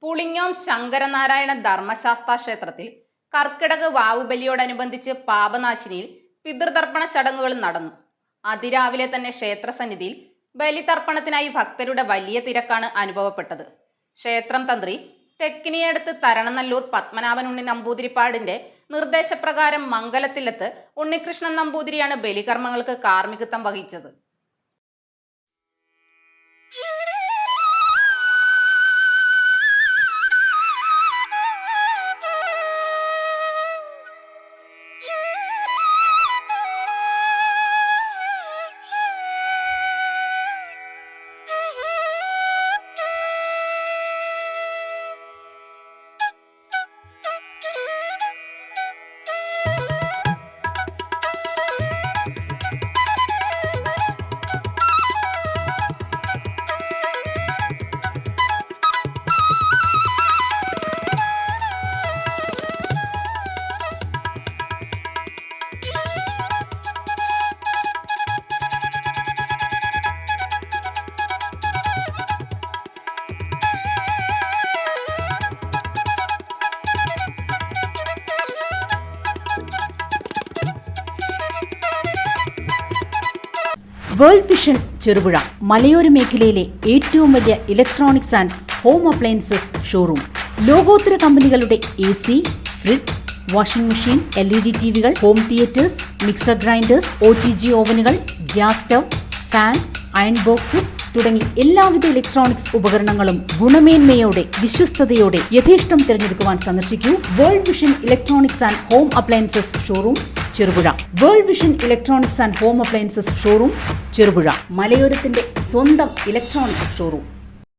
പുളിങ്ങോം ശങ്കരനാരായണ ധർമ്മശാസ്ത്ര ക്ഷേത്രത്തിൽ കർക്കിടക വാവുബലിയോടനുബന്ധിച്ച് പാപനാശിനിയിൽ പിതൃതർപ്പണ ചടങ്ങുകൾ നടന്നു. അതിരാവിലെ തന്നെ ക്ഷേത്രസന്നിധിയിൽ ബലിതർപ്പണത്തിനായി ഭക്തരുടെ വലിയ തിരക്കാണ് അനുഭവപ്പെട്ടത്. ക്ഷേത്രം തന്ത്രി തെക്കിനിയടുത്ത് തരണനല്ലൂർ പത്മനാഭൻ ഉണ്ണി നമ്പൂതിരിപ്പാടിന്റെ നിർദ്ദേശപ്രകാരം മംഗലത്തിലെത്ത് ഉണ്ണികൃഷ്ണൻ നമ്പൂതിരിയാണ് ബലികർമ്മങ്ങൾക്ക് കാർമ്മികത്വം വഹിച്ചത്. വേൾഡ് വിഷൻ ചെറുപുഴ മലയോര മേഖലയിലെ ഏറ്റവും വലിയ electronics and home appliances showroom. ലോകോത്തര കമ്പനികളുടെ AC, fridge, washing machine, LED ടിവികൾ, home theatres, mixer grinders, OTG ഓവനുകൾ, gas stove, fan, iron boxes തുടങ്ങി എല്ലാവിധ ഇലക്ട്രോണിക്സ് ഉപകരണങ്ങളും ഗുണമേന്മയോടെ വിശ്വസ്തയോടെ യഥേഷ്ടം തിരഞ്ഞെടുക്കുവാൻ സന്ദർശിക്കൂ World Vision electronics and home appliances showroom Cherupuzha. World Vision electronics and home appliances showroom Cherupuzha, മലയോരത്തിന്റെ സ്വന്തം ഇലക്ട്രോണിക്സ് ഷോറൂം.